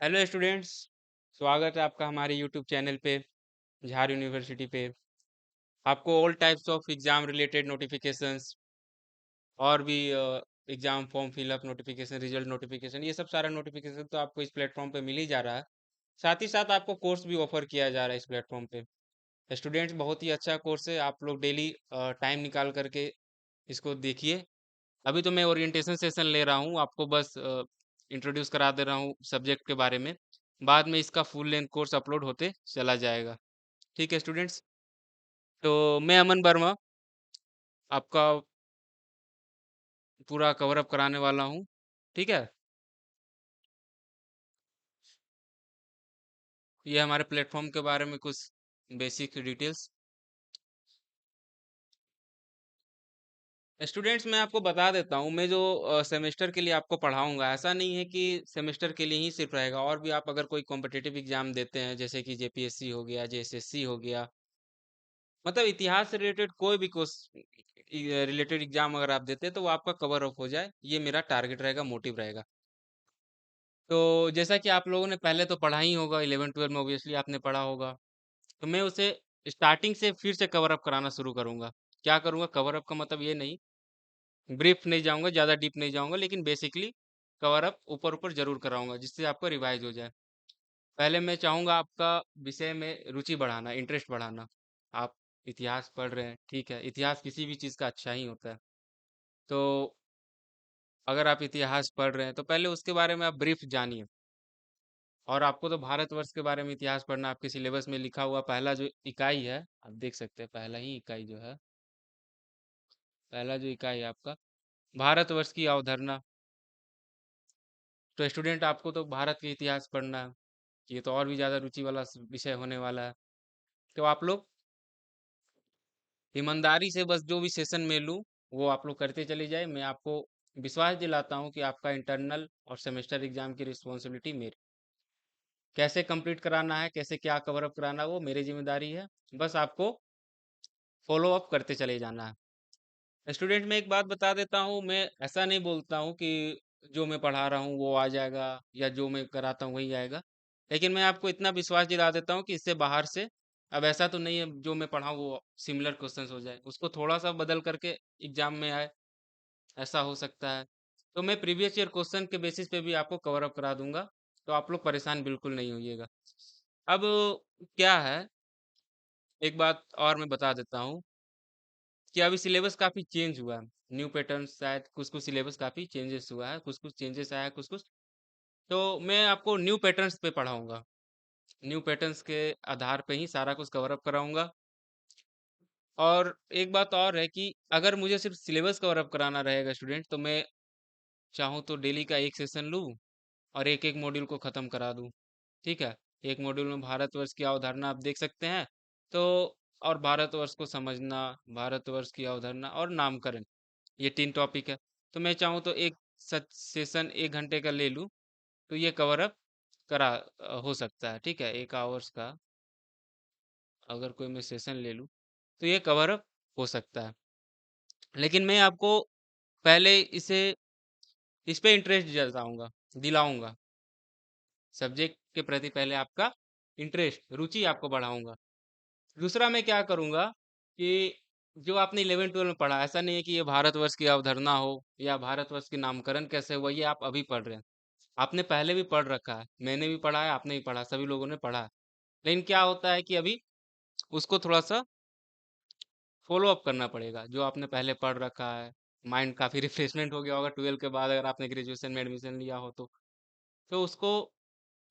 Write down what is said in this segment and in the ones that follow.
Hello students. स्वागत है आपका हमारे यूट्यूब चैनल पे, झार यूनिवर्सिटी पे। आपको all types of exam related notifications और भी exam form fill up notification, result notification, ये सब सारा नोटिफिकेशन तो आपको इस प्लेटफॉर्म पे मिल ही जा रहा है। साथ ही साथ आपको कोर्स भी ऑफर किया जा रहा है इस प्लेटफॉर्म पे। स्टूडेंट्स, बहुत ही अच्छा कोर्स है, आप लोग डेली टाइम निकाल करके इसको देखिए। अभी तो मैं ओरिएंटेशन सेशन ले रहा हूँ, आपको बस इंट्रोड्यूस करा दे रहा हूँ सब्जेक्ट के बारे में। बाद में इसका फुल लेंथ कोर्स अपलोड होते चला जाएगा। ठीक है स्टूडेंट्स, तो मैं अमन वर्मा आपका पूरा कवर अप कराने वाला हूँ। ठीक है, ये हमारे प्लेटफॉर्म के बारे में कुछ बेसिक डिटेल्स। स्टूडेंट्स, मैं आपको बता देता हूँ, मैं जो सेमेस्टर के लिए आपको पढ़ाऊंगा, ऐसा नहीं है कि सेमेस्टर के लिए ही सिर्फ रहेगा। और भी आप अगर कोई कॉम्पिटिटिव एग्जाम देते हैं, जैसे कि जेपीएससी हो गया, जेएसएससी हो गया, मतलब इतिहास से रिलेटेड कोई भी रिलेटेड एग्जाम अगर आप देते हैं, तो वो आपका कवर अप हो जाए, ये मेरा टारगेट रहेगा, मोटिव रहेगा। तो जैसा कि आप लोगों ने पहले तो पढ़ा ही होगा, 11 12 में ऑब्वियसली आपने पढ़ा होगा, तो मैं उसे स्टार्टिंग से फिर से कवर अप कराना शुरू करूंगा। क्या करूंगा, कवर अप का मतलब ये नहीं, ब्रीफ नहीं जाऊंगा, ज़्यादा डीप नहीं जाऊंगा, लेकिन बेसिकली कवर अप ऊपर ऊपर जरूर कराऊंगा, जिससे आपका रिवाइज हो जाए। पहले मैं चाहूंगा आपका विषय में रुचि बढ़ाना, इंटरेस्ट बढ़ाना। आप इतिहास पढ़ रहे हैं, ठीक है, इतिहास किसी भी चीज़ का अच्छा ही होता है। तो अगर आप इतिहास पढ़ रहे हैं, तो पहले उसके बारे में आप ब्रीफ जानिए। और आपको तो भारतवर्ष के बारे में इतिहास पढ़ना, आपके सिलेबस में लिखा हुआ पहला जो इकाई है, आप देख सकते हैं, पहला ही इकाई जो है, पहला जो इकाई है आपका भारतवर्ष की अवधारणा। तो स्टूडेंट, आपको तो भारत के इतिहास पढ़ना है, ये तो और भी ज़्यादा रुचि वाला विषय होने वाला है। तो आप लोग ईमानदारी से बस जो भी सेशन में लूँ, वो आप लोग करते चले जाए। मैं आपको विश्वास दिलाता हूँ कि आपका इंटरनल और सेमेस्टर एग्जाम की रिस्पॉन्सिबिलिटी मेरी। कैसे कंप्लीट कराना है, कैसे क्या कवर अप कराना है, वो मेरी जिम्मेदारी है। बस आपको फॉलो अप करते चले जाना है। स्टूडेंट, मैं एक बात बता देता हूँ, मैं ऐसा नहीं बोलता हूँ कि जो मैं पढ़ा रहा हूँ वो आ जाएगा, या जो मैं कराता हूँ वही आएगा। लेकिन मैं आपको इतना विश्वास दिला देता हूँ कि इससे बाहर से, अब ऐसा तो नहीं है जो मैं पढ़ाऊँ वो सिमिलर क्वेश्चंस हो जाए, उसको थोड़ा सा बदल करके एग्जाम में आए, ऐसा हो सकता है। तो मैं प्रीवियस ईयर क्वेश्चन के बेसिस पे भी आपको कवर अप करा दूंगा, तो आप लोग परेशान बिल्कुल नहीं होइएगा। अब क्या है, एक बात और मैं बता देता हूँ कि अभी सिलेबस काफ़ी चेंज हुआ है। न्यू पैटर्न, शायद कुछ कुछ सिलेबस काफ़ी चेंजेस हुआ है, कुछ कुछ चेंजेस आया है, कुछ कुछ। तो मैं आपको न्यू पैटर्न्स पे पढ़ाऊंगा, न्यू पैटर्न्स के आधार पे ही सारा कुछ कवर अप कराऊंगा। और एक बात और है कि अगर मुझे सिर्फ सिलेबस कवर अप कराना रहेगा स्टूडेंट, तो मैं चाहूँ तो डेली का एक सेशन लूँ और एक एक मॉड्यूल को ख़त्म करा दूँ। ठीक है, एक मॉड्यूल में भारतवर्ष की अवधारणा आप देख सकते हैं। तो और भारतवर्ष को समझना, भारतवर्ष की अवधारणा और नामकरण, ये 3 टॉपिक है। तो मैं चाहूँ तो एक सेशन 1 घंटे का ले लूँ, तो ये कवर अप हो सकता है। ठीक है, 1 आवर्स का अगर कोई मैं सेशन ले लूँ, तो ये कवर अप हो सकता है। लेकिन मैं आपको पहले इस पे इंटरेस्ट जताऊंगा, दिलाऊंगा, सब्जेक्ट के प्रति पहले आपका इंटरेस्ट, रुचि आपको बढ़ाऊंगा। दूसरा मैं क्या करूंगा कि जो आपने 11 12 में पढ़ा, ऐसा नहीं है कि ये भारतवर्ष की अवधारणा हो या भारतवर्ष के नामकरण कैसे हुआ, ये आप अभी पढ़ रहे हैं। आपने पहले भी पढ़ रखा है, मैंने भी पढ़ा है, आपने भी पढ़ा, सभी लोगों ने पढ़ा है। लेकिन क्या होता है कि अभी उसको थोड़ा सा फॉलो अप करना पड़ेगा, जो आपने पहले पढ़ रखा है। माइंड काफ़ी रिफ्रेशमेंट हो गया होगा 12 के बाद, अगर आपने ग्रेजुएशन में एडमिशन लिया हो तो उसको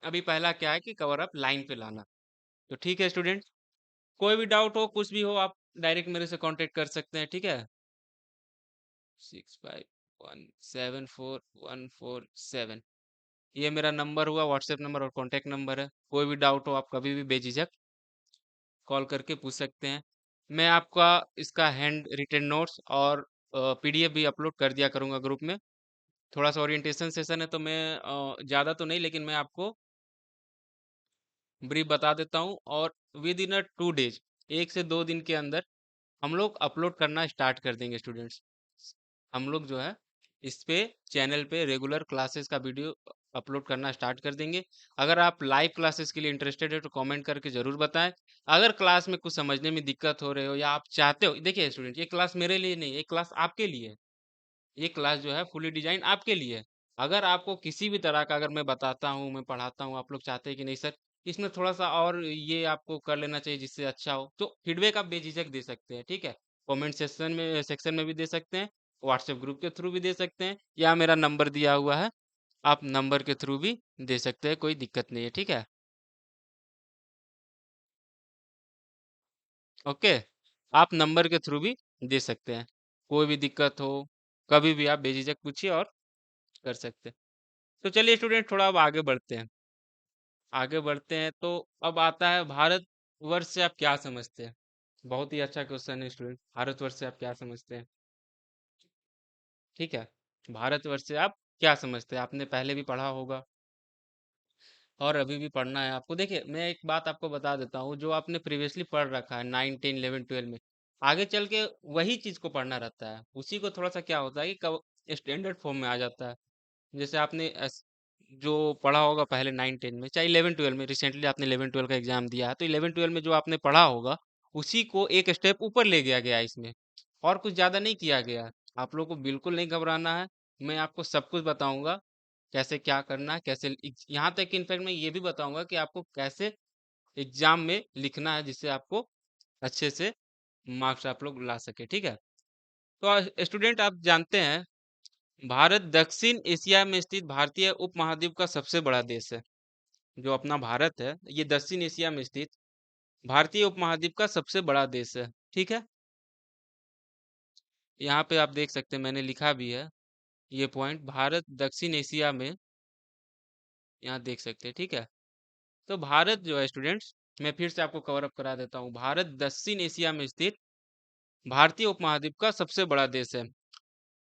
अभी पहला क्या है कि कवर अप लाइन पे लाना। तो ठीक है स्टूडेंट, कोई भी डाउट हो, कुछ भी हो, आप डायरेक्ट मेरे से कांटेक्ट कर सकते हैं। ठीक है, 65174147, ये मेरा नंबर हुआ, व्हाट्सएप नंबर और कांटेक्ट नंबर है। कोई भी डाउट हो, आप कभी भी बेझिझक कॉल करके पूछ सकते हैं। मैं आपका इसका हैंड रिटन नोट्स और पीडीएफ भी अपलोड कर दिया करूंगा ग्रुप में। थोड़ा सा ओरिएंटेशन सेशन है, तो मैं ज़्यादा तो नहीं, लेकिन मैं आपको ब्रीफ बता देता हूँ। और विद इन 2 डेज, 1 से 2 दिन के अंदर हम लोग अपलोड करना स्टार्ट कर देंगे स्टूडेंट्स। हम लोग जो है इस पे चैनल पे रेगुलर क्लासेस का वीडियो अपलोड करना स्टार्ट कर देंगे। अगर आप लाइव क्लासेस के लिए इंटरेस्टेड है तो कमेंट करके ज़रूर बताएं। अगर क्लास में कुछ समझने में दिक्कत हो रहे हो या आप चाहते हो, देखिए स्टूडेंट, ये क्लास मेरे लिए नहीं है, ये क्लास आपके लिए है। ये क्लास जो है फुली डिजाइन आपके लिए है। अगर आपको किसी भी तरह का, अगर मैं बताता हूँ, मैं पढ़ाता हूँ, आप लोग चाहते हैं कि नहीं सर इसमें थोड़ा सा और ये आपको कर लेना चाहिए जिससे अच्छा हो, तो फीडबैक आप बेझिझक दे सकते हैं, ठीक है। कमेंट सेक्शन में भी दे सकते हैं, व्हाट्सएप ग्रुप के थ्रू भी दे सकते हैं, या मेरा नंबर दिया हुआ है, आप नंबर के थ्रू भी दे सकते हैं, कोई दिक्कत नहीं है, ठीक है। ओके, आप नंबर के थ्रू भी दे सकते हैं। कोई भी दिक्कत हो कभी भी आप बेझिझक पूछिए और कर सकते हैं। तो चलिए स्टूडेंट, थोड़ा अब आगे बढ़ते हैं। आगे बढ़ते हैं तो अब आता है भारत वर्ष से आप क्या समझते हैं। बहुत ही अच्छा क्वेश्चन है स्टूडेंट, भारतवर्ष से आप क्या समझते हैं, ठीक है। भारतवर्ष से आप क्या समझते हैं, आपने पहले भी पढ़ा होगा और अभी भी पढ़ना है आपको। देखिए मैं एक बात आपको बता देता हूँ, जो आपने प्रीवियसली पढ़ रखा है 9, 10, 11, 12 में, आगे चल के वही चीज को पढ़ना रहता है, उसी को थोड़ा सा क्या होता है कि स्टैंडर्ड फॉर्म में आ जाता है। जैसे आपने जो पढ़ा होगा पहले 9, 10 में, चाहे 11, 12 में, रिसेंटली आपने 11, 12 का एग्जाम दिया है, तो 11, 12 में जो आपने पढ़ा होगा उसी को एक स्टेप ऊपर ले गया गया है इसमें, और कुछ ज्यादा नहीं किया गया है। आप लोग को बिल्कुल नहीं घबराना है, मैं आपको सब कुछ बताऊंगा, कैसे क्या करना है, कैसे यहाँ तक कि इनफैक्ट मैं ये भी बताऊंगा कि आपको कैसे एग्जाम में लिखना है जिससे आपको अच्छे से मार्क्स आप लोग ला सके, ठीक है। तो स्टूडेंट, आप जानते हैं भारत दक्षिण एशिया में स्थित भारतीय उपमहाद्वीप का सबसे बड़ा देश है। जो अपना भारत है ये दक्षिण एशिया में स्थित भारतीय उपमहाद्वीप का सबसे बड़ा देश है, ठीक है। यहाँ पे आप देख सकते हैं, मैंने लिखा भी है ये पॉइंट, भारत दक्षिण एशिया में, यहाँ देख सकते हैं, ठीक है। तो भारत जो है स्टूडेंट्स, मैं फिर से आपको कवर अप करा देता हूँ, भारत दक्षिण एशिया में स्थित भारतीय उपमहाद्वीप का सबसे बड़ा देश है।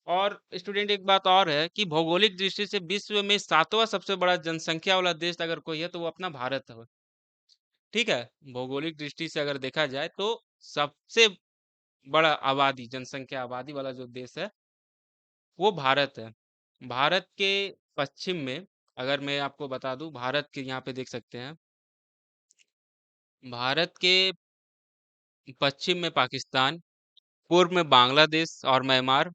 और स्टूडेंट एक बात और है कि भौगोलिक दृष्टि से विश्व में सातवां सबसे बड़ा जनसंख्या वाला देश अगर कोई है तो वो अपना भारत है, ठीक है। भौगोलिक दृष्टि से अगर देखा जाए तो सबसे बड़ा आबादी, जनसंख्या आबादी वाला जो देश है वो भारत है। भारत के पश्चिम में, अगर मैं आपको बता दूं, भारत के यहाँ पे देख सकते हैं, भारत के पश्चिम में पाकिस्तान, पूर्व में बांग्लादेश और म्यांमार,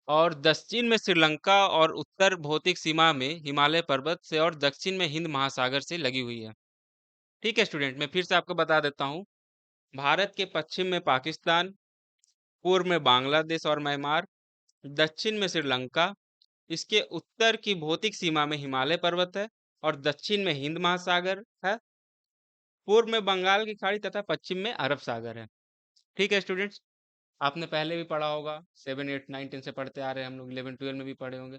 और दक्षिण में श्रीलंका, और उत्तर भौतिक सीमा में हिमालय पर्वत से, और दक्षिण में हिंद महासागर से लगी हुई है, ठीक है स्टूडेंट। मैं फिर से आपको बता देता हूँ, भारत के पश्चिम में पाकिस्तान, पूर्व में बांग्लादेश और म्यांमार, दक्षिण में श्रीलंका, इसके उत्तर की भौतिक सीमा में हिमालय पर्वत है, और दक्षिण में हिंद महासागर है, पूर्व में बंगाल की खाड़ी तथा पश्चिम में अरब सागर है, ठीक है स्टूडेंट्स। आपने पहले भी पढ़ा होगा, 7, 8, 9, 10 से पढ़ते आ रहे हैं हम लोग, 11, 12 में भी पढ़े होंगे,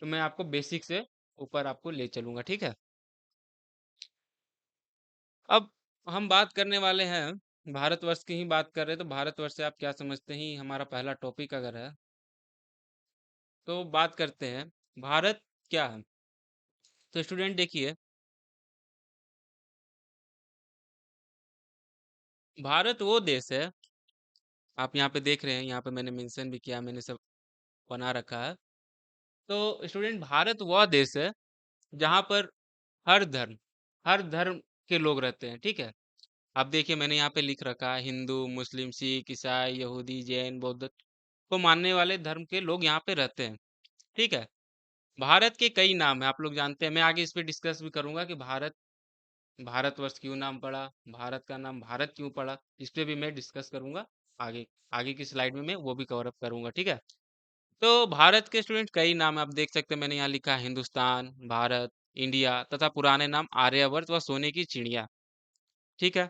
तो मैं आपको बेसिक से ऊपर आपको ले चलूंगा, ठीक है। अब हम बात करने वाले हैं, भारतवर्ष की ही बात कर रहे हैं, तो भारतवर्ष से आप क्या समझते हैं, हमारा पहला टॉपिक अगर है तो बात करते हैं भारत क्या है। तो स्टूडेंट देखिए, भारत वो देश है, आप यहाँ पे देख रहे हैं, यहाँ पे मैंने मेंशन भी किया, मैंने सब बना रखा है। तो स्टूडेंट, भारत वह देश है जहाँ पर हर धर्म हर धर्म के लोग रहते हैं, ठीक है। आप देखिए मैंने यहाँ पे लिख रखा है, हिंदू, मुस्लिम, सिख, ईसाई, यहूदी, जैन, बौद्ध को मानने वाले धर्म के लोग यहाँ पे रहते हैं, ठीक है। भारत के कई नाम है, आप लोग जानते हैं, मैं आगे इस पे डिस्कस भी करूंगा कि भारतवर्ष क्यों नाम पड़ा, भारत का नाम भारत क्यों पड़ा, इस पे भी मैं डिस्कस करूंगा आगे। आगे की स्लाइड में मैं वो भी कवर अप करूंगा, ठीक है। तो भारत के स्टूडेंट कई नाम है, आप देख सकते हैं, मैंने यहाँ लिखा है हिंदुस्तान, भारत, इंडिया, तथा पुराने नाम आर्यवर्त व सोने की चिड़िया, ठीक है।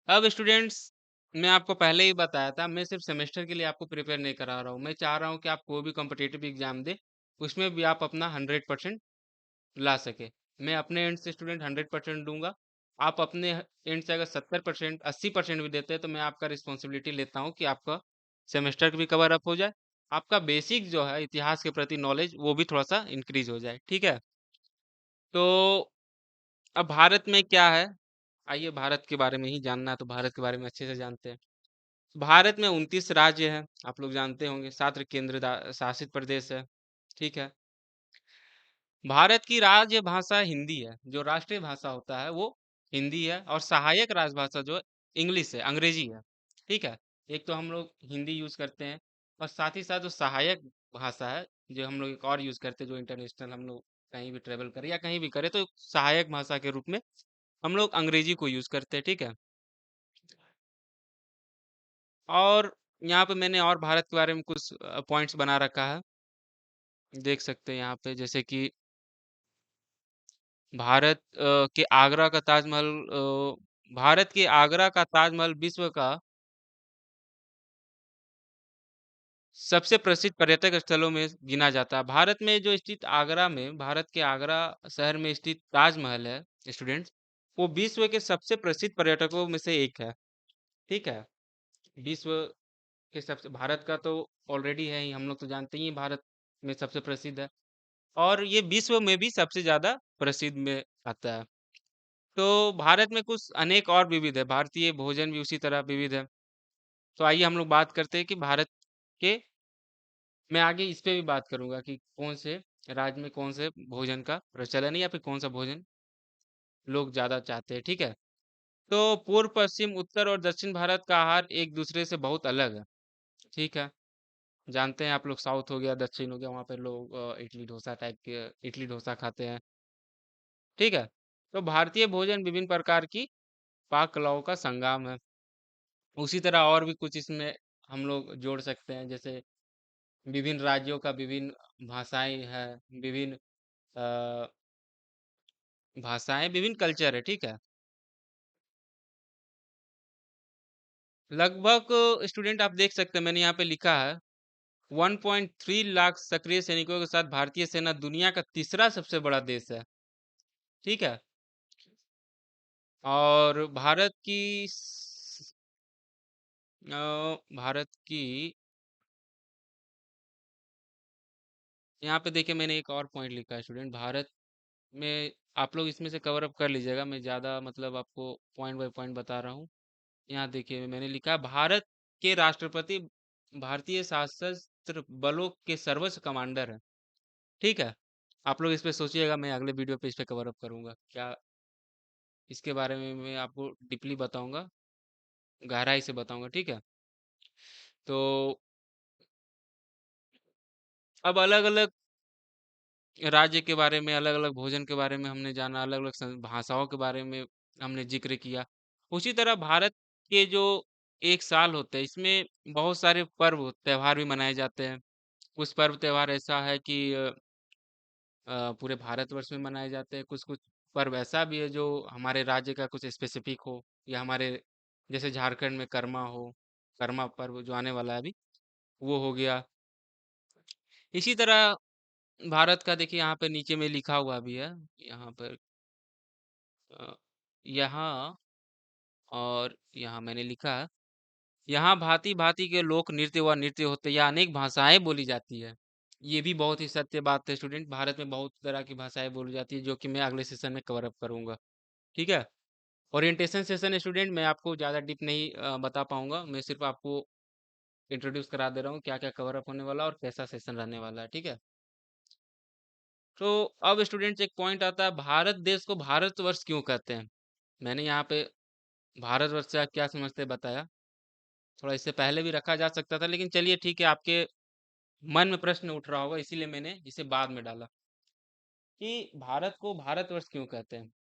अब स्टूडेंट्स, मैं आपको पहले ही बताया था, मैं सिर्फ सेमेस्टर के लिए आपको प्रिपेयर नहीं करा रहा हूँ, मैं चाह रहा हूँ कि आप कोई भी कॉम्पिटिटिव एग्जाम दे, उसमें भी आप अपना 100% ला सके। मैं अपने एंड से स्टूडेंट 100% दूंगा, आप अपने एंड से अगर 70%, 80% भी देते हैं तो मैं आपका रिस्पॉन्सिबिलिटी लेता हूँ कि आपका सेमेस्टर भी कवर अप हो जाए, आपका बेसिक जो है इतिहास के प्रति नॉलेज वो भी थोड़ा सा इंक्रीज हो जाए, ठीक है। तो अब भारत में क्या है, आइए भारत के बारे में ही जानना है तो भारत के बारे में अच्छे से जानते हैं। भारत में 29 राज्य हैं, आप लोग जानते होंगे, 7 केंद्र शासित प्रदेश है, ठीक है। भारत की राज्य भाषा हिंदी है, जो राष्ट्रीय भाषा होता है वो हिंदी है, और सहायक राजभाषा जो इंग्लिश है, अंग्रेजी है। ठीक है, एक तो हम लोग हिंदी यूज करते हैं, और साथ ही साथ जो सहायक भाषा है जो हम लोग एक और यूज करते हैं, जो इंटरनेशनल हम लोग कहीं भी ट्रेवल करें या कहीं भी करें तो सहायक भाषा के रूप में हम लोग अंग्रेजी को यूज करते हैं। ठीक है, और यहाँ पे मैंने और भारत के बारे में कुछ पॉइंट्स बना रखा है, देख सकते हैं यहाँ पे, जैसे कि भारत के आगरा का ताजमहल, भारत के आगरा का ताजमहल विश्व का सबसे प्रसिद्ध पर्यटक स्थलों में गिना जाता है। भारत में जो स्थित आगरा में, भारत के आगरा शहर में स्थित ताजमहल है स्टूडेंट्स, वो विश्व के सबसे प्रसिद्ध पर्यटकों में से एक है। ठीक है, विश्व के सबसे, भारत का तो ऑलरेडी है ही, हम लोग तो जानते ही हैं भारत में सबसे प्रसिद्ध है, और ये विश्व में भी सबसे ज्यादा प्रसिद्ध में आता है। तो भारत में कुछ अनेक और विविध है, भारतीय भोजन भी उसी तरह विविध है। तो आइए हम लोग बात करते हैं कि भारत के, मैं आगे इस पे भी बात करूंगा कि कौन से राज्य में कौन से भोजन का प्रचलन है, या फिर कौन सा भोजन लोग ज्यादा चाहते हैं। ठीक है, तो पूर्व पश्चिम उत्तर और दक्षिण भारत का आहार एक दूसरे से बहुत अलग है। ठीक है, जानते हैं आप लोग, साउथ हो गया, दक्षिण हो गया, वहाँ पे लोग इडली डोसा टाइप के इडली डोसा खाते हैं। ठीक है, तो भारतीय भोजन विभिन्न प्रकार की पाक कलाओं का संगम है। उसी तरह और भी कुछ इसमें हम लोग जोड़ सकते हैं, जैसे विभिन्न राज्यों का विभिन्न भाषाएं हैं, विभिन्न अ, भाषाएं, विभिन्न कल्चर है। ठीक है, लगभग स्टूडेंट आप देख सकते हैं, मैंने यहाँ पे लिखा है 1.3 लाख सक्रिय सैनिकों के साथ भारतीय सेना दुनिया का तीसरा सबसे बड़ा देश है। ठीक है, और भारत की, यहाँ पे देखिए मैंने एक और पॉइंट लिखा है स्टूडेंट, भारत में, आप लोग इसमें से कवर अप कर लीजिएगा, मैं ज़्यादा मतलब आपको पॉइंट बाय पॉइंट बता रहा हूँ। यहाँ देखिए मैंने लिखा है, भारत के राष्ट्रपति भारतीय सशस्त्र बलों के सर्वोच्च कमांडर है। ठीक है, आप लोग इस पे सोचिएगा, मैं अगले वीडियो पे इस पे कवर अप करूंगा, क्या इसके बारे में मैं आपको डीपली बताऊंगा, गहराई से बताऊंगा। ठीक है, तो अब अलग अलग राज्य के बारे में, अलग अलग भोजन के बारे में हमने जाना, अलग अलग भाषाओं के बारे में हमने जिक्र किया। उसी तरह भारत के जो एक साल होते हैं, इसमें बहुत सारे पर्व त्योहार भी मनाए जाते हैं। कुछ पर्व त्योहार ऐसा है कि पूरे भारतवर्ष में मनाए जाते हैं, कुछ कुछ पर्व ऐसा भी है जो हमारे राज्य का कुछ स्पेसिफिक हो, या हमारे, जैसे झारखंड में कर्मा हो, कर्मा पर्व जो आने वाला है अभी, वो हो गया। इसी तरह भारत का देखिए, यहाँ पे नीचे में लिखा हुआ भी है, यहाँ पर अ, यहाँ, और यहाँ मैंने लिखा है, यहाँ भांति भांति के लोक नृत्य व नृत्य होते हैं, या अनेक भाषाएं बोली जाती है। ये भी बहुत ही सत्य बात है स्टूडेंट, भारत में बहुत तरह की भाषाएं बोली जाती है, जो कि मैं अगले सेशन में कवर अप करूंगा। ठीक है, ओरिएंटेशन सेशन स्टूडेंट, मैं आपको ज़्यादा डीप नहीं बता पाऊंगा, मैं सिर्फ आपको इंट्रोड्यूस करा दे रहा हूँ क्या क्या कवर अप होने वाला और कैसा सेशन रहने वाला है। ठीक है, तो अब स्टूडेंट्स एक पॉइंट आता है, भारत देश को भारतवर्ष क्यों कहते हैं। मैंने यहाँ पे भारतवर्ष से आप क्या समझते हैं बताया, थोड़ा इससे पहले भी रखा जा सकता था, लेकिन चलिए ठीक है, आपके मन में प्रश्न उठ रहा होगा, इसीलिए मैंने इसे बाद में डाला कि भारत को भारतवर्ष क्यों कहते हैं।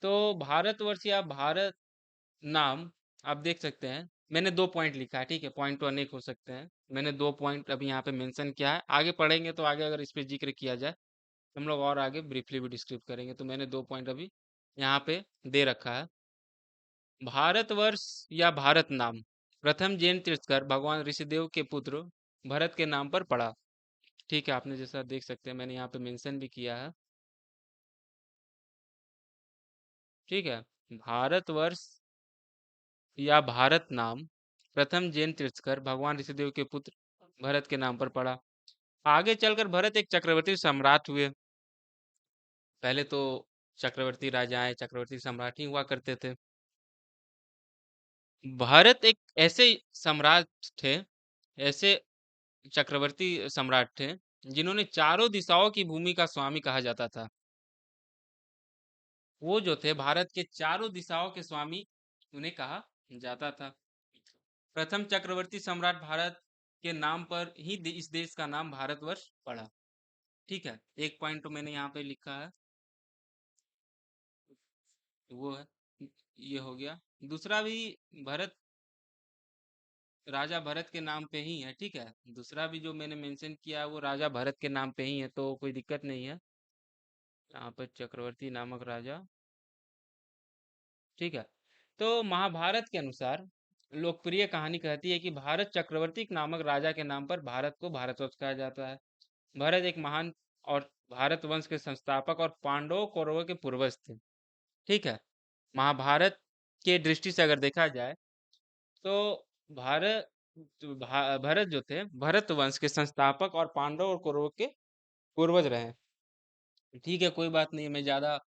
तो भारतवर्ष या भारत नाम, आप देख सकते हैं, मैंने 2 पॉइंट लिखा है। ठीक है, पॉइंट तो अनेक हो सकते हैं, मैंने 2 पॉइंट अभी यहाँ पे मेंशन किया है, आगे पढ़ेंगे तो आगे अगर इस पे जिक्र किया जाए, हम लोग और आगे ब्रीफली भी डिस्क्राइब करेंगे, तो मैंने 2 पॉइंट अभी यहाँ पे दे रखा है। भारतवर्ष या भारत नाम प्रथम जैन तीर्थंकर भगवान ऋषिदेव के पुत्र भरत के नाम पर पड़ा। ठीक है, आपने जैसा देख सकते हैं, मैंने यहाँ पे मेंशन भी किया है। ठीक है, भारतवर्ष या भारत नाम प्रथम जैन तीर्थंकर भगवान ऋषिदेव के पुत्र भरत के नाम पर पड़ा। आगे चलकर भरत एक चक्रवर्ती सम्राट हुए। पहले तो चक्रवर्ती राजाएं, चक्रवर्ती सम्राट ही हुआ करते थे। भारत एक ऐसे सम्राट थे, ऐसे चक्रवर्ती सम्राट थे जिन्होंने चारों दिशाओं की भूमि का स्वामी कहा जाता था। वो जो थे भारत के चारों दिशाओं के स्वामी उन्हें कहा जाता था। प्रथम चक्रवर्ती सम्राट भारत के नाम पर ही इस देश का नाम भारतवर्ष पड़ा। ठीक है, एक पॉइंट तो मैंने यहाँ पे लिखा है, वो है, ये हो गया। दूसरा भी भरत, राजा भरत के नाम पे ही है। ठीक है, दूसरा भी जो मैंने मेंशन किया है वो राजा भरत के नाम पे ही है, तो कोई दिक्कत नहीं है। यहाँ पर चक्रवर्ती नामक राजा। ठीक है, तो महाभारत के अनुसार लोकप्रिय कहानी कहती है कि भारत चक्रवर्ती नामक राजा के नाम पर भारत को भारतवर्ष कहा जाता है। भरत एक महान और भारत वंश के संस्थापक और पांडवों कौरवों के पूर्वज थे। ठीक है, महाभारत के दृष्टि से अगर देखा जाए तो भारत भरत जो थे भरत वंश के संस्थापक और पांडव और कौरवों के पूर्वज रहे। ठीक है, कोई बात नहीं, मैं ज्यादा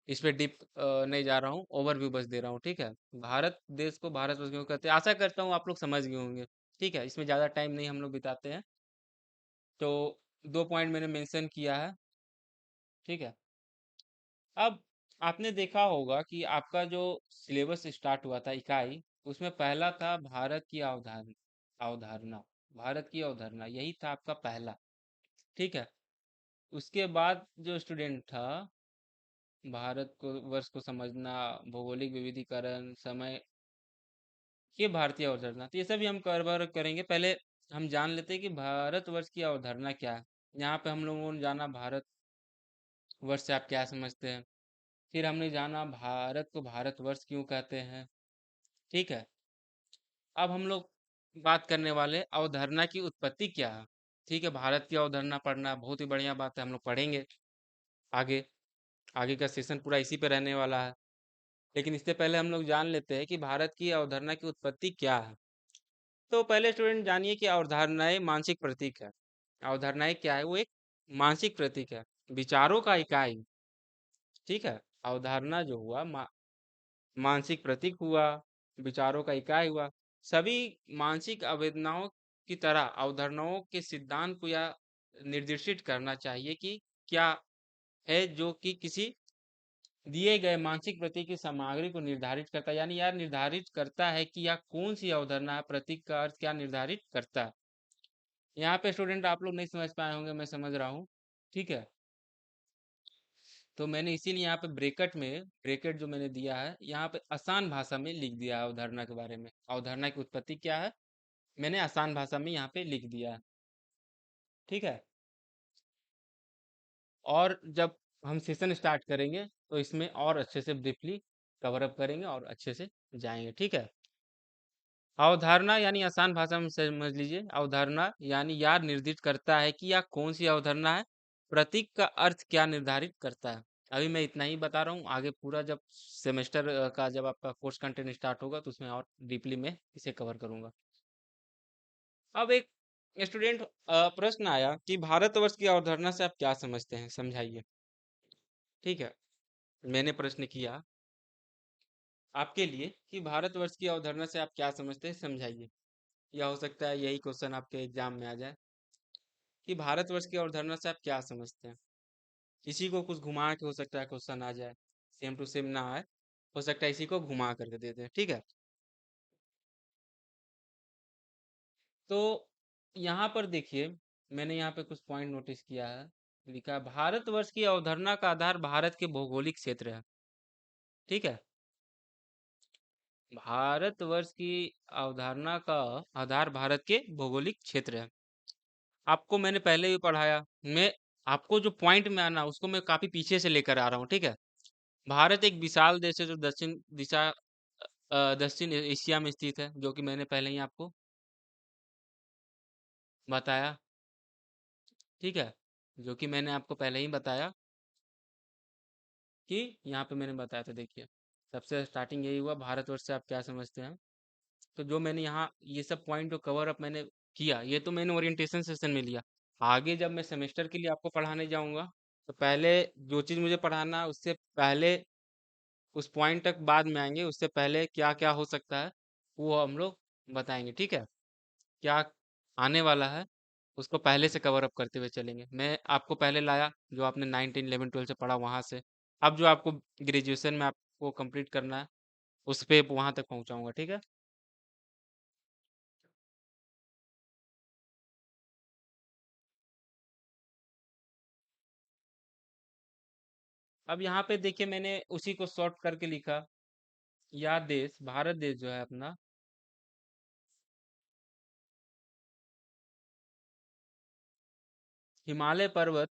इस पे डीप नहीं जा रहा हूँ, ओवरव्यू बस दे रहा हूँ। ठीक है, भारत देश को भारतवर्ष क्यों कहते हैं, आशा करता हूँ आप लोग समझ गए होंगे। ठीक है, इसमें ज्यादा टाइम नहीं हम लोग बिताते हैं। तो दो पॉइंट मैंने मेंशन किया है। ठीक है, अब आपने देखा होगा कि आपका जो सिलेबस स्टार्ट हुआ था इकाई, उसमें पहला था भारत की अवधारणा। अवधारणा, भारत की अवधारणा, यही था आपका पहला। ठीक है, उसके बाद जो स्टूडेंट था, भारत को वर्ष को समझना, भौगोलिक विविधीकरण, समय, ये भारतीय अवधारणा, तो ये सभी हम कवर करेंगे। पहले हम जान लेते हैं कि भारतवर्ष की अवधारणा क्या है। यहाँ पे हम लोगों ने जाना भारत वर्ष से आप क्या समझते हैं, फिर हमने जाना भारत को भारतवर्ष क्यों कहते हैं। ठीक है, अब हम लोग बात करने वाले अवधारणा की उत्पत्ति क्या है। ठीक है, भारत की अवधारणा पढ़ना बहुत ही बढ़िया बात है, हम लोग पढ़ेंगे आगे। आगे का सेशन पूरा इसी पे रहने वाला है, लेकिन इससे पहले हम लोग जान लेते हैं कि भारत की अवधारणा की उत्पत्ति क्या है। तो पहले स्टूडेंट जानिए कि अवधारणाएं मानसिक प्रतीक है। अवधारणाएं क्या है, वो एक मानसिक प्रतीक है, विचारों का इकाई। ठीक है, अवधारणा जो हुआ मानसिक प्रतीक हुआ, विचारों का इकाई हुआ। सभी मानसिक आवेदनाओं की तरह अवधारणाओं के सिद्धांत को यह निर्दिष्ट करना चाहिए कि क्या है जो कि किसी दिए गए मानसिक प्रतीक की सामग्री को निर्धारित करता है, यानी यह निर्धारित करता है कि यह कौन सी अवधारणा है, प्रतीक का अर्थ क्या निर्धारित करता है। यहाँ पे स्टूडेंट आप लोग नहीं समझ पाए होंगे, मैं समझ रहा हूँ। ठीक है, तो मैंने इसीलिए यहाँ पे ब्रेकेट जो मैंने दिया है यहाँ पे आसान भाषा में लिख दिया है अवधारणा के बारे में। अवधारणा की उत्पत्ति क्या है, मैंने आसान भाषा में यहाँ पे लिख दिया है। ठीक है, और जब हम सेशन स्टार्ट करेंगे तो इसमें और अच्छे से ब्रीफली कवर अप करेंगे और अच्छे से जाएंगे। ठीक है, अवधारणा यानी आसान भाषा में समझ लीजिए, अवधारणा यानी यह निर्दिष्ट करता है कि यह कौन सी अवधारणा है, प्रतीक का अर्थ क्या निर्धारित करता है। अभी मैं इतना ही बता रहा हूँ, आगे पूरा जब सेमेस्टर का जब आपका कोर्स कंटेंट स्टार्ट होगा तो उसमें और डीपली मैं इसे कवर करूंगा। अब एक स्टूडेंट प्रश्न आया कि भारतवर्ष की अवधारणा से आप क्या समझते हैं, समझाइए। ठीक है, मैंने प्रश्न किया आपके लिए कि भारतवर्ष की अवधारणा से आप क्या समझते हैं, समझाइए। या हो सकता है यही क्वेश्चन आपके एग्जाम में आ जाए कि भारतवर्ष की अवधारणा से आप क्या समझते हैं। किसी को कुछ घुमा के हो सकता है क्वेश्चन आ जाए, सेम टू सेम ना आए, हो सकता है इसी को घुमा करके देते हैं। ठीक है, तो यहाँ पर देखिए, मैंने यहाँ पे कुछ पॉइंट नोटिस किया है। लिखा है भारतवर्ष की अवधारणा का आधार भारत के भौगोलिक क्षेत्र है। ठीक है, भारतवर्ष की अवधारणा का आधार भारत के भौगोलिक क्षेत्र है। आपको मैंने पहले भी पढ़ाया, मैं आपको जो पॉइंट में आना उसको मैं काफी पीछे से लेकर आ रहा हूँ। ठीक है, भारत एक विशाल देश है जो दक्षिण एशिया में स्थित है, जो कि मैंने पहले ही आपको बताया। ठीक है, जो कि मैंने आपको पहले ही बताया कि यहाँ पे मैंने बताया था। देखिए, सबसे स्टार्टिंग यही हुआ, भारतवर्ष से आप क्या समझते हैं। तो जो मैंने यहाँ ये सब पॉइंट जो कवर अप मैंने किया, ये तो मैंने ओरिएंटेशन सेशन में लिया। आगे जब मैं सेमेस्टर के लिए आपको पढ़ाने जाऊंगा तो पहले जो चीज़ मुझे पढ़ाना है उससे पहले उस पॉइंट तक बाद में आएंगे, उससे पहले क्या क्या हो सकता है वो हम लोग बताएंगे। ठीक है, क्या आने वाला है उसको पहले से कवर अप करते हुए चलेंगे। मैं आपको पहले लाया जो आपने 9, 10, 11, 12 से पढ़ा वहां से। अब जो आपको ग्रेजुएशन में आपको कंप्लीट करना है उस पे वहां तक पहुंचाऊंगा, ठीक है। अब यहाँ पे देखिए मैंने उसी को शॉर्ट करके लिखा। यह देश, भारत देश जो है अपना, हिमालय पर्वत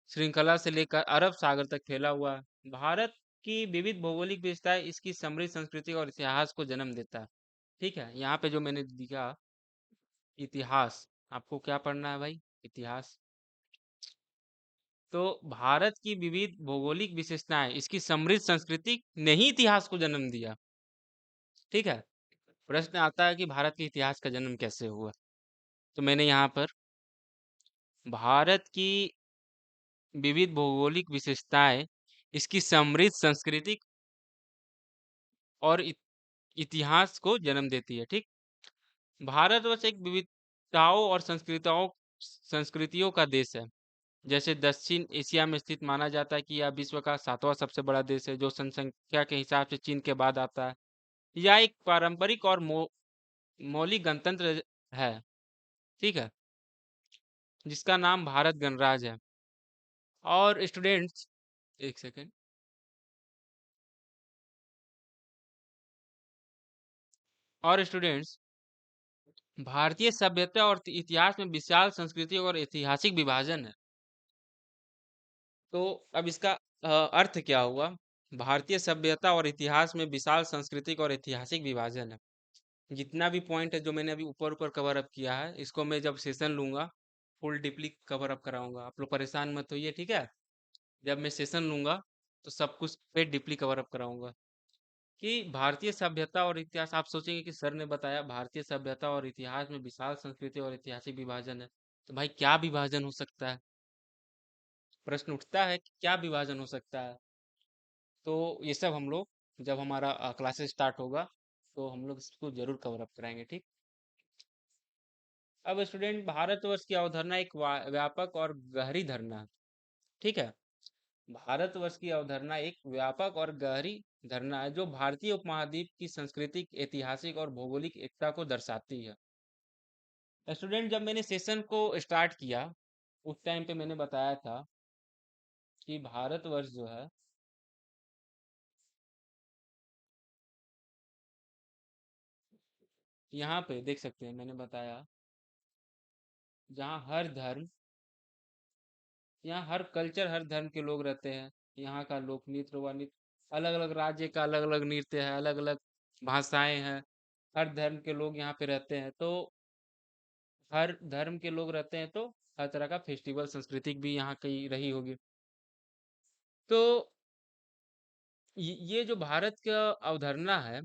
श्रृंखला से लेकर अरब सागर तक फैला हुआ है। भारत की विविध भौगोलिक विशेषताएं इसकी समृद्ध संस्कृति और इतिहास को जन्म देता है। ठीक है, यहाँ पे जो मैंने दिखा इतिहास, आपको क्या पढ़ना है भाई? इतिहास। तो भारत की विविध भौगोलिक विशेषताएं इसकी समृद्ध संस्कृति ने ही इतिहास को जन्म दिया। ठीक है। प्रश्न आता है कि भारत के इतिहास का जन्म कैसे हुआ। तो मैंने यहाँ पर भारत की विविध भौगोलिक विशेषताएं इसकी समृद्ध सांस्कृतिक और इतिहास को जन्म देती है। ठीक। भारतवर्ष एक विविधताओं और संस्कृतियों का देश है। जैसे दक्षिण एशिया में स्थित माना जाता है कि यह विश्व का 7वां सबसे बड़ा देश है, जो जनसंख्या के हिसाब से चीन के बाद आता है। यह एक पारंपरिक और मौलिक गणतंत्र है। ठीक है, जिसका नाम भारत गणराज्य है। और स्टूडेंट्स, एक सेकेंड। और स्टूडेंट्स, भारतीय सभ्यता और इतिहास में विशाल सांस्कृतिक और ऐतिहासिक विभाजन है। तो अब इसका अर्थ क्या हुआ? भारतीय सभ्यता और इतिहास में विशाल सांस्कृतिक और ऐतिहासिक विभाजन है। जितना भी पॉइंट है जो मैंने अभी ऊपर ऊपर कवर अप किया है, इसको मैं जब सेशन लूंगा फुल डीपली कवर अप कराऊंगा। आप लोग परेशान मत होइए, ठीक है। जब मैं सेशन लूंगा तो सब कुछ पे डीपली कवर अप कराऊंगा कि भारतीय सभ्यता और इतिहास। आप सोचेंगे कि सर ने बताया भारतीय सभ्यता और इतिहास में विशाल संस्कृति और ऐतिहासिक विभाजन है, तो भाई क्या विभाजन हो सकता है? प्रश्न उठता है कि क्या विभाजन हो सकता है। तो ये सब हम लोग जब हमारा क्लासेस स्टार्ट होगा तो हम लोग इसको जरूर कवर अप कराएंगे, ठीक। अब स्टूडेंट, भारतवर्ष की अवधारणा एक व्यापक और गहरी धारणा है। ठीक है। भारतवर्ष की अवधारणा एक व्यापक और गहरी धारणा है जो भारतीय उपमहाद्वीप की सांस्कृतिक, ऐतिहासिक और भौगोलिक एकता को दर्शाती है। स्टूडेंट, जब मैंने सेशन को स्टार्ट किया उस टाइम पे मैंने बताया था कि भारतवर्ष जो है, यहाँ पे देख सकते हैं मैंने बताया, जहाँ हर धर्म, यहाँ हर कल्चर, हर धर्म के लोग रहते हैं। यहाँ का लोक नृत्य व नृत्य, अलग अलग राज्य का अलग अलग नृत्य है, अलग अलग भाषाएं हैं। हर धर्म के लोग यहाँ पे रहते हैं। तो हर धर्म के लोग रहते हैं तो हर तरह का फेस्टिवल संस्कृति भी यहाँ की रही होगी। तो ये जो भारत का अवधारणा है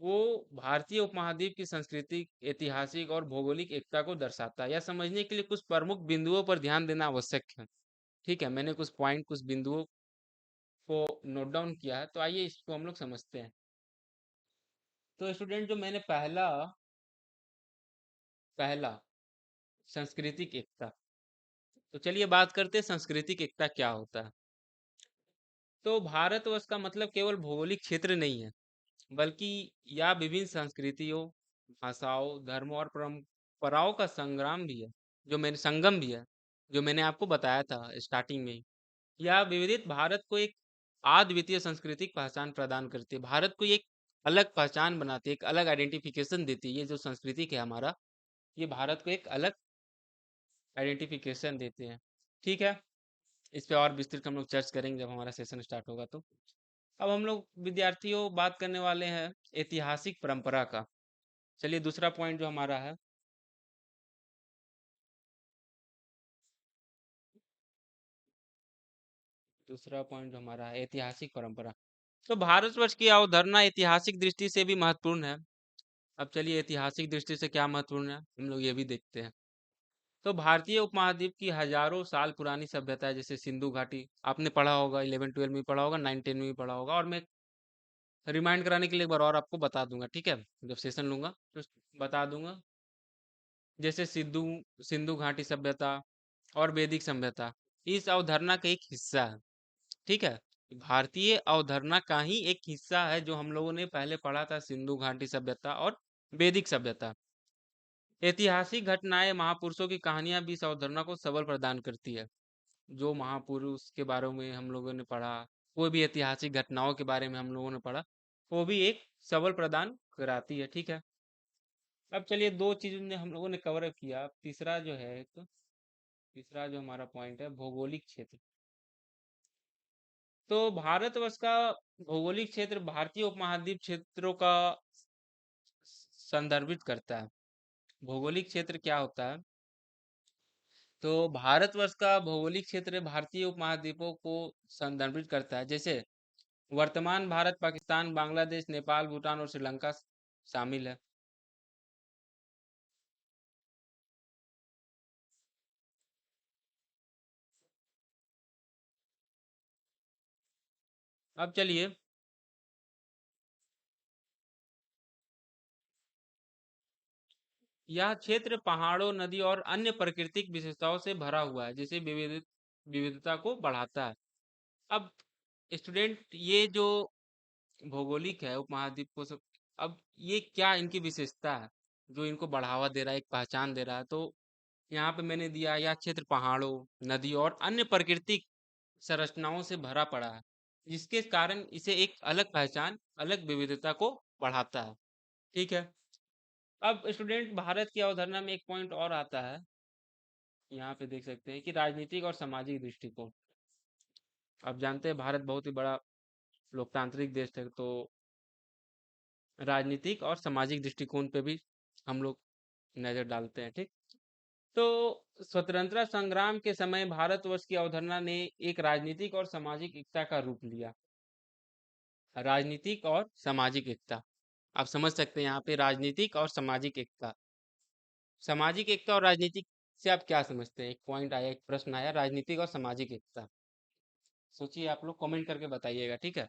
वो भारतीय उपमहाद्वीप की संस्कृति, ऐतिहासिक और भौगोलिक एकता को दर्शाता है। यह समझने के लिए कुछ प्रमुख बिंदुओं पर ध्यान देना आवश्यक है। ठीक है, मैंने कुछ पॉइंट, कुछ बिंदुओं को नोट डाउन किया है, तो आइए इसको हम लोग समझते हैं। तो स्टूडेंट, जो मैंने पहला पहला सांस्कृतिक एकता, तो चलिए बात करते हैं सांस्कृतिक एकता क्या होता है। तो भारतवर्ष का मतलब केवल भौगोलिक क्षेत्र नहीं है, बल्कि यह विभिन्न संस्कृतियों, भाषाओं, धर्मों और परंपराओं का संग्राम भी है, जो मैंने संगम भी है, जो मैंने आपको बताया था स्टार्टिंग में ही। यह विविधित भारत को एक अद्वितीय सांस्कृतिक पहचान प्रदान करती है, भारत को एक अलग पहचान बनाती है, एक अलग आइडेंटिफिकेशन देती है। ये जो संस्कृति है हमारा, ये भारत को एक अलग आइडेंटिफिकेशन देते हैं। ठीक है। इस पे और विस्तृत हम लोग चर्च करेंगे जब हमारा सेशन स्टार्ट होगा। तो अब हम लोग विद्यार्थियों बात करने वाले हैं ऐतिहासिक परंपरा का। चलिए दूसरा पॉइंट जो हमारा है, दूसरा पॉइंट जो हमारा है ऐतिहासिक परंपरा। तो भारतवर्ष की अवधारणा ऐतिहासिक दृष्टि से भी महत्वपूर्ण है। अब चलिए ऐतिहासिक दृष्टि से क्या महत्वपूर्ण है हम लोग ये भी देखते हैं। तो भारतीय उपमहाद्वीप की हजारों साल पुरानी सभ्यता है, जैसे सिंधु घाटी, आपने पढ़ा होगा, 11 12 में भी पढ़ा होगा, 9 10 में भी पढ़ा होगा। और मैं रिमाइंड कराने के लिए एक बार और आपको बता दूंगा, ठीक है, जब सेशन लूंगा तो बता दूंगा। जैसे सिद्धू सिंधु घाटी सभ्यता और वैदिक सभ्यता इस अवधारणा का एक हिस्सा है। ठीक है, भारतीय अवधारणा का ही एक हिस्सा है जो हम लोगों ने पहले पढ़ा था, सिंधु घाटी सभ्यता और वैदिक सभ्यता। ऐतिहासिक घटनाएं, महापुरुषों की कहानियां भी इस अवधारणा को सबल प्रदान करती है। जो महापुरुष के बारे में हम लोगों ने पढ़ा, कोई भी ऐतिहासिक घटनाओं के बारे में हम लोगों ने पढ़ा, वो भी एक सबल प्रदान कराती है। ठीक है, अब चलिए दो चीजों ने हम लोगों ने कवर अप किया। अब तीसरा जो है, एक तीसरा जो हमारा पॉइंट है, भौगोलिक क्षेत्र। तो भारतवर्ष का भौगोलिक क्षेत्र भारतीय उपमहाद्वीप क्षेत्रों का संदर्भित करता है। भौगोलिक क्षेत्र क्या होता है? तो भारतवर्ष का भौगोलिक क्षेत्र भारतीय उपमहाद्वीपों को संदर्भित करता है। जैसे वर्तमान भारत, पाकिस्तान, बांग्लादेश, नेपाल, भूटान और श्रीलंका शामिल है। अब चलिए, यह क्षेत्र पहाड़ों, नदी और अन्य प्राकृतिक विशेषताओं से भरा हुआ है, जिसे विविधता को बढ़ाता है। अब स्टूडेंट, ये जो भौगोलिक है उपमहाद्वीप को सब, अब ये क्या इनकी विशेषता है जो इनको बढ़ावा दे रहा है, एक पहचान दे रहा है? तो यहाँ पे मैंने दिया, यह क्षेत्र पहाड़ों, नदी और अन्य प्राकृतिक संरचनाओं से भरा पड़ा है, जिसके कारण इसे एक अलग पहचान, अलग विविधता को बढ़ाता है। ठीक है, अब स्टूडेंट भारत की अवधारणा में एक पॉइंट और आता है। यहाँ पे देख सकते हैं कि राजनीतिक और सामाजिक दृष्टिकोण। आप जानते हैं भारत बहुत ही बड़ा लोकतांत्रिक देश है, तो राजनीतिक और सामाजिक दृष्टिकोण पे भी हम लोग नजर डालते हैं। ठीक, तो स्वतंत्रता संग्राम के समय भारतवर्ष की अवधारणा ने एक राजनीतिक और सामाजिक एकता का रूप लिया। राजनीतिक और सामाजिक एकता, आप समझ सकते हैं यहाँ पे राजनीतिक और सामाजिक एकता। सामाजिक एकता और राजनीतिक से आप क्या समझते हैं? एक पॉइंट आया, एक प्रश्न आया, राजनीतिक और सामाजिक एकता। सोचिए, आप लोग कमेंट करके बताइएगा। ठीक है,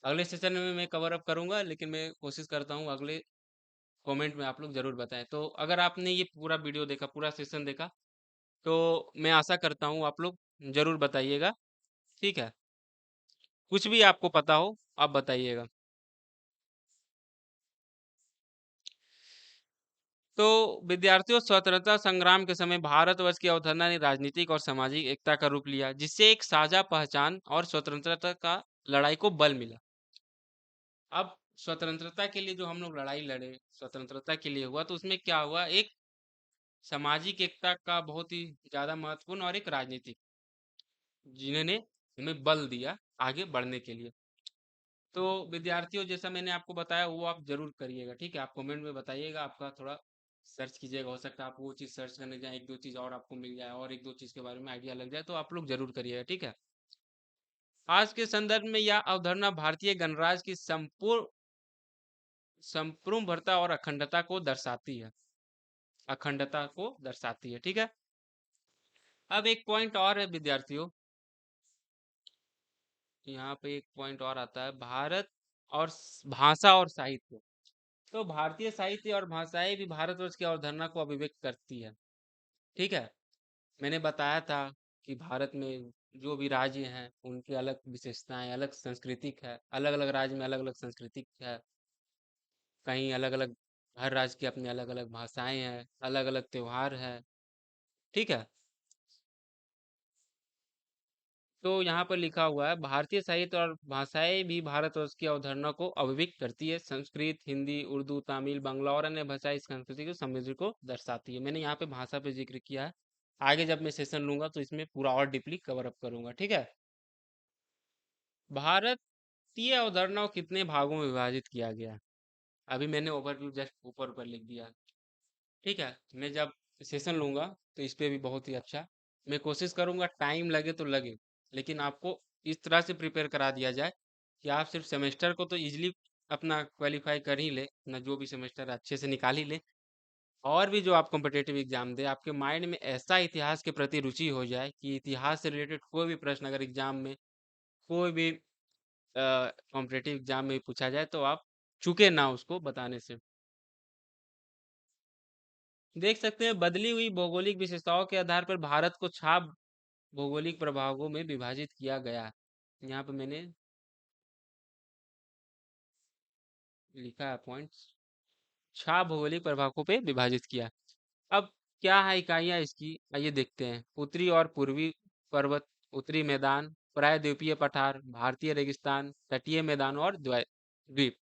अगले सेशन में मैं कवर अप करूंगा, लेकिन मैं कोशिश करता हूँ अगले कमेंट में आप लोग जरूर बताएं। तो अगर आपने ये पूरा वीडियो देखा, पूरा सेशन देखा, तो मैं आशा करता हूँ आप लोग जरूर बताइएगा। ठीक है, कुछ भी आपको पता हो आप बताइएगा। तो विद्यार्थियों, स्वतंत्रता संग्राम के समय भारतवर्ष की अवधारणा ने राजनीतिक और सामाजिक एकता का रूप लिया, जिससे एक साझा पहचान और स्वतंत्रता का लड़ाई को बल मिला। अब स्वतंत्रता के लिए जो हम लोग लड़ाई लड़े, स्वतंत्रता के लिए हुआ, तो उसमें क्या हुआ? एक सामाजिक एकता का बहुत ही ज्यादा महत्वपूर्ण, और एक राजनीतिक, जिन्होंने हमें बल दिया आगे बढ़ने के लिए। तो विद्यार्थियों, जैसा मैंने आपको बताया वो आप जरूर करिएगा। ठीक है, आप कमेंट में बताइएगा, आपका थोड़ा सर्च कीजिएगा, हो सकता है आप वो चीज़ सर्च करने जाए, एक दो चीज़ और आपको मिल जाए, और एक दो चीज़ के बारे में आइडिया लग जाए, तो आप लोग जरूर करिएगा। ठीक है, आज के संदर्भ में यह अवधारणा भारतीय गणराज्य की संपूर्ण संपूर्णता और अखंडता को दर्शाती है। अखंडता को दर्शाती है। ठीक है, अब एक पॉइंट और है विद्यार्थियों, यहाँ पे एक पॉइंट और आता है, भारत और भाषा और साहित्य। तो भारतीय साहित्य और भाषाएं भी भारतवर्ष की अवधारणा को अभिव्यक्त करती है। ठीक है, मैंने बताया था कि भारत में जो भी राज्य हैं उनकी अलग विशेषताएं, अलग सांस्कृतिक है, अलग अलग राज्य में अलग अलग सांस्कृतिक है, कहीं अलग अलग, हर राज्य की अपनी अलग अलग भाषाएं हैं, अलग अलग त्योहार है। ठीक है, तो यहाँ पर लिखा हुआ है, भारतीय साहित्य और भाषाएं भी भारतवर्ष की अवधारणा को अभिव्यक्त करती है। संस्कृत, हिंदी, उर्दू, तमिल, बांग्ला और अन्य भाषाएं इस संस्कृति की समृद्धि को दर्शाती है। मैंने यहाँ पे भाषा पे जिक्र किया है, आगे जब मैं सेशन लूंगा तो इसमें पूरा और डीपली कवर अप करूंगा। ठीक है, भारतीय अवधारणा को कितने भागों में विभाजित किया गया है? अभी मैंने ओवरव्यू जस्ट ऊपर ऊपर लिख दिया। ठीक है, मैं जब सेशन लूंगा तो इस पे भी बहुत ही अच्छा मैं कोशिश करूंगा, टाइम लगे तो लगे, लेकिन आपको इस तरह से प्रिपेयर करा दिया जाए कि आप सिर्फ सेमेस्टर को तो इजीली अपना क्वालिफाई कर ही ले, अपना जो भी सेमेस्टर अच्छे से निकाल ही ले, और भी जो आप कॉम्पिटेटिव एग्जाम दे, आपके माइंड में ऐसा इतिहास के प्रति रुचि हो जाए कि इतिहास से रिलेटेड कोई भी प्रश्न अगर एग्जाम में, कोई भी कॉम्पिटेटिव एग्जाम में पूछा जाए, तो आप चूके ना उसको बताने से। देख सकते हैं बदली हुई भौगोलिक विशेषताओं के आधार पर भारत को 6 भौगोलिक प्रभागों में विभाजित किया गया है। यहाँ पे मैंने लिखा है पॉइंट्स, 6 भौगोलिक प्रभागों पे विभाजित किया। अब क्या है इकाइयाँ इसकी, आइए देखते हैं। उत्तरी और पूर्वी पर्वत, उत्तरी मैदान, प्रायद्वीपीय पठार, भारतीय रेगिस्तान, तटीय मैदान और द्वीप।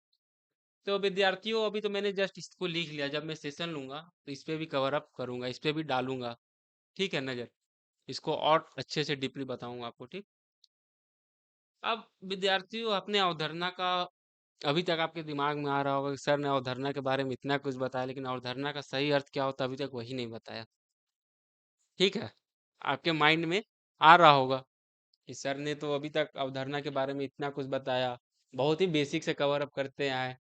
तो विद्यार्थियों अभी तो मैंने जस्ट इसको लिख लिया, जब मैं सेशन लूंगा तो इस पे भी कवर अप करूंगा, इस पे भी डालूंगा। ठीक है नजर, इसको और अच्छे से डीपली बताऊंगा आपको। ठीक, अब विद्यार्थियों अपने अवधारणा का, अभी तक आपके दिमाग में आ रहा होगा कि सर ने अवधारणा के बारे में इतना कुछ बताया, लेकिन अवधारणा का सही अर्थ क्या होता है अभी तक वही नहीं बताया। ठीक है, आपके माइंड में आ रहा होगा कि सर ने तो अभी तक अवधारणा के बारे में इतना कुछ बताया, बहुत ही बेसिक से कवर अप करते आए।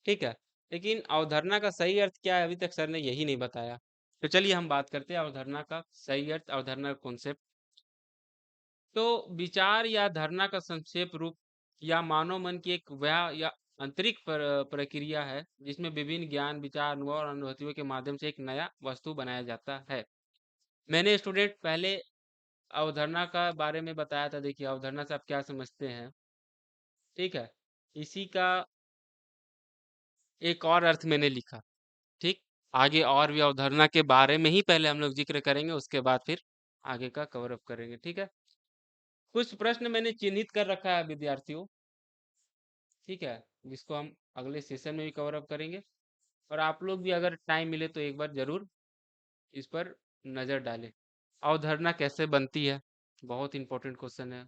ठीक है, लेकिन अवधारणा का सही अर्थ क्या है अभी तक सर ने यही नहीं बताया। तो चलिए हम बात करते हैं अवधारणा का सही अर्थ, अवधारणा का कॉन्सेप्ट। तो विचार या धारणा का संक्षेप रूप या मानव मन की एक वह या आंतरिक प्रक्रिया है जिसमें विभिन्न ज्ञान, विचार, अनुभव और अनुभूतियों के माध्यम से एक नया वस्तु बनाया जाता है। मैंने स्टूडेंट पहले अवधारणा का बारे में बताया था। देखिए अवधारणा से आप क्या समझते हैं। ठीक है, इसी का एक और अर्थ मैंने लिखा। ठीक, आगे और भी अवधारणा के बारे में ही पहले हम लोग जिक्र करेंगे, उसके बाद फिर आगे का कवर अप करेंगे। ठीक है, कुछ प्रश्न मैंने चिन्हित कर रखा है विद्यार्थियों। ठीक है, जिसको हम अगले सेशन में भी कवर अप करेंगे, और आप लोग भी अगर टाइम मिले तो एक बार जरूर इस पर नजर डालें। अवधारणा कैसे बनती है, बहुत इंपॉर्टेंट क्वेश्चन है।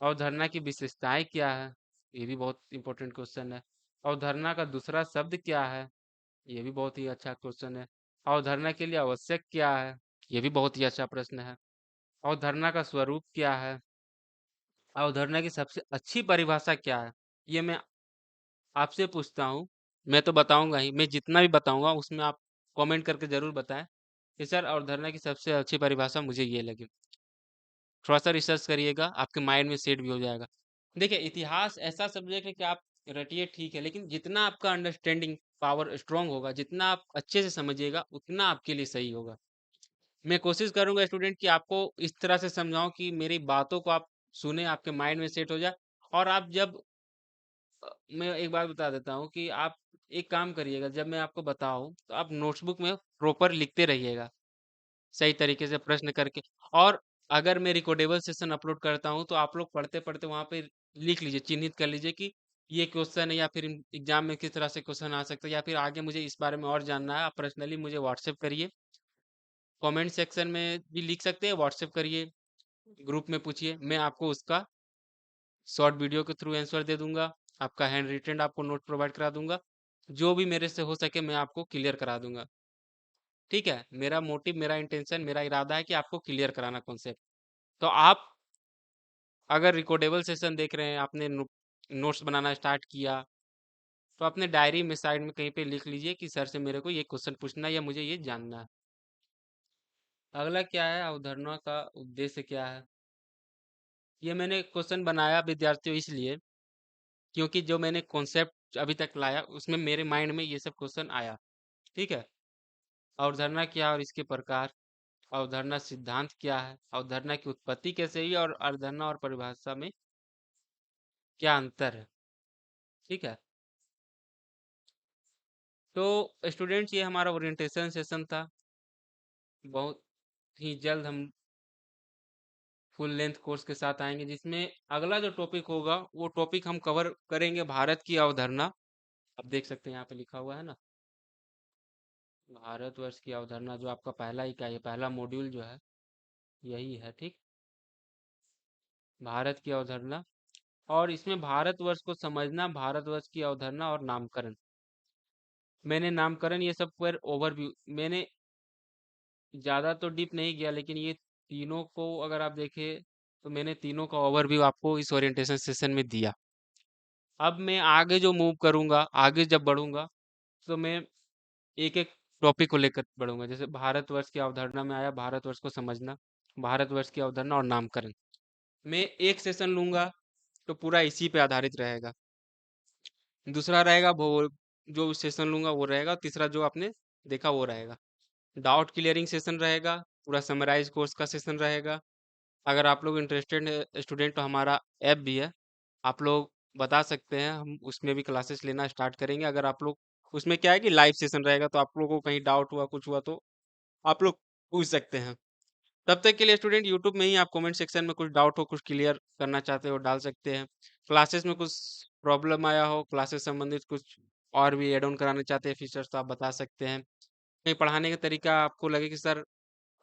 अवधारणा की विशेषताएं क्या है, ये भी बहुत इंपॉर्टेंट क्वेश्चन है। अवधारणा का दूसरा शब्द क्या है, ये भी बहुत ही अच्छा क्वेश्चन है। अवधारणा के लिए आवश्यक क्या है, ये भी बहुत ही अच्छा प्रश्न है। अवधारणा का स्वरूप क्या है, अवधारणा की सबसे अच्छी परिभाषा क्या है, ये मैं आपसे पूछता हूँ। मैं तो बताऊंगा ही, मैं जितना भी बताऊंगा उसमें आप कमेंट करके जरूर बताएं कि सर अवधारणा की सबसे अच्छी परिभाषा मुझे ये लगी। थोड़ा सा रिसर्च करिएगा, आपके माइंड में सेट भी हो जाएगा। देखिए इतिहास ऐसा सब्जेक्ट है कि आप रटिए ठीक है, लेकिन जितना आपका अंडरस्टैंडिंग पावर स्ट्रांग होगा, जितना आप अच्छे से समझिएगा, उतना आपके लिए सही होगा। मैं कोशिश करूंगा स्टूडेंट कि आपको इस तरह से समझाऊं कि मेरी बातों को आप सुने, आपके माइंड में सेट हो जाए। और आप जब मैं एक बात बता देता हूँ कि आप एक काम करिएगा, जब मैं आपको बताऊं तो आप नोटबुक में प्रॉपर लिखते रहिएगा, सही तरीके से प्रश्न करके। और अगर मैं रिकॉर्डेबल सेशन अपलोड करता हूं तो आप लोग पढ़ते पढ़ते वहां पे लिख लीजिए, चिन्हित कर लीजिए कि ये क्वेश्चन है, या फिर एग्जाम में किस तरह से क्वेश्चन आ सकता है, या फिर आगे मुझे इस बारे में और जानना है। आप पर्सनली मुझे व्हाट्सएप करिए, कमेंट सेक्शन में भी लिख सकते हैं, व्हाट्सएप करिए, ग्रुप में पूछिए, मैं आपको उसका शॉर्ट वीडियो के थ्रू आंसर दे दूंगा। आपका हैंड रिटेन आपको नोट प्रोवाइड करा दूंगा, जो भी मेरे से हो सके मैं आपको क्लियर करा दूंगा। ठीक है, मेरा मोटिव, मेरा इंटेंशन, मेरा इरादा है कि आपको क्लियर कराना कॉन्सेप्ट। तो आप अगर रिकॉर्डेबल सेशन देख रहे हैं, आपने नोट्स बनाना स्टार्ट किया, तो अपने डायरी में साइड में कहीं पे लिख लीजिए कि सर से मेरे को ये क्वेश्चन पूछना है या मुझे ये जानना है। अगला क्या है, अवधारणा का उद्देश्य क्या है। ये मैंने क्वेश्चन बनाया विद्यार्थियों इसलिए क्योंकि जो मैंने कॉन्सेप्ट अभी तक लाया उसमें मेरे माइंड में ये सब क्वेश्चन आया। ठीक है, अवधारणा क्या है और इसके प्रकार, अवधारणा सिद्धांत क्या है, अवधारणा की उत्पत्ति कैसे हुई, और अवधारणा और परिभाषा में क्या अंतर है। ठीक है, तो स्टूडेंट्स ये हमारा ओरिएंटेशन सेशन था। बहुत ही जल्द हम फुल लेंथ कोर्स के साथ आएंगे, जिसमें अगला जो टॉपिक होगा वो टॉपिक हम कवर करेंगे भारत की अवधारणा। आप देख सकते हैं यहाँ पे लिखा हुआ है ना, भारतवर्ष की अवधारणा, जो आपका पहला इकाई है, पहला मॉड्यूल जो है यही है। ठीक, भारत की अवधारणा, और इसमें भारतवर्ष को समझना, भारतवर्ष की अवधारणा और नामकरण। मैंने नामकरण ये सब पर ओवरव्यू, मैंने ज़्यादा तो डीप नहीं गया, लेकिन ये तीनों को अगर आप देखें तो मैंने तीनों का ओवरव्यू आपको इस ओरिएंटेशन सेशन में दिया। अब मैं आगे जो मूव करूंगा, आगे जब बढ़ूंगा, तो मैं एक एक टॉपिक को लेकर बढ़ूंगा। जैसे भारतवर्ष की अवधारणा में आया, भारतवर्ष को समझना, भारतवर्ष की अवधारणा और नामकरण। मैं एक सेशन लूंगा तो पूरा इसी पे आधारित रहेगा। दूसरा रहेगा वो, जो सेशन लूंगा वो रहेगा, तीसरा जो आपने देखा वो रहेगा। डाउट क्लियरिंग सेशन रहेगा, पूरा समराइज कोर्स का सेशन रहेगा। अगर आप लोग इंटरेस्टेड स्टूडेंट तो हमारा ऐप भी है, आप लोग बता सकते हैं, हम उसमें भी क्लासेस लेना स्टार्ट करेंगे। अगर आप लोग उसमें क्या है कि लाइव सेशन रहेगा, तो आप लोगों को कहीं डाउट हुआ कुछ हुआ तो आप लोग पूछ सकते हैं। तब तक के लिए स्टूडेंट यूट्यूब में ही आप कमेंट सेक्शन में कुछ डाउट हो, कुछ क्लियर करना चाहते हो डाल सकते हैं। क्लासेस में कुछ प्रॉब्लम आया हो, क्लासेस संबंधित कुछ और भी एड ऑन कराना चाहते हैं फीचर्स, तो आप बता सकते हैं। कहीं पढ़ाने का तरीका आपको लगे कि सर,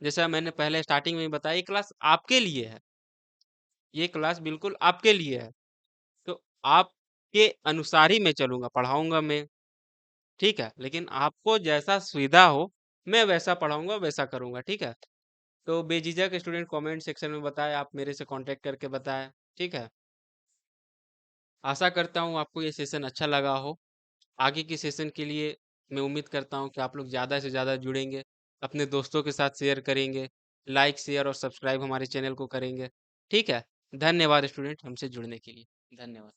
जैसा मैंने पहले स्टार्टिंग में ही बताया, ये क्लास आपके लिए है, ये क्लास बिल्कुल आपके लिए है। तो आपके अनुसार ही मैं चलूंगा, पढ़ाऊंगा मैं, ठीक है, लेकिन आपको जैसा सुविधा हो मैं वैसा पढ़ाऊंगा, वैसा करूंगा, ठीक है। तो बेझिझक स्टूडेंट कमेंट सेक्शन में बताएं, आप मेरे से कांटेक्ट करके बताएं, ठीक है। आशा करता हूँ आपको ये सेशन अच्छा लगा हो। आगे की सेशन के लिए मैं उम्मीद करता हूँ कि आप लोग ज़्यादा से ज़्यादा जुड़ेंगे, अपने दोस्तों के साथ शेयर करेंगे, लाइक शेयर और सब्सक्राइब हमारे चैनल को करेंगे, ठीक है। धन्यवाद स्टूडेंट, हमसे जुड़ने के लिए धन्यवाद।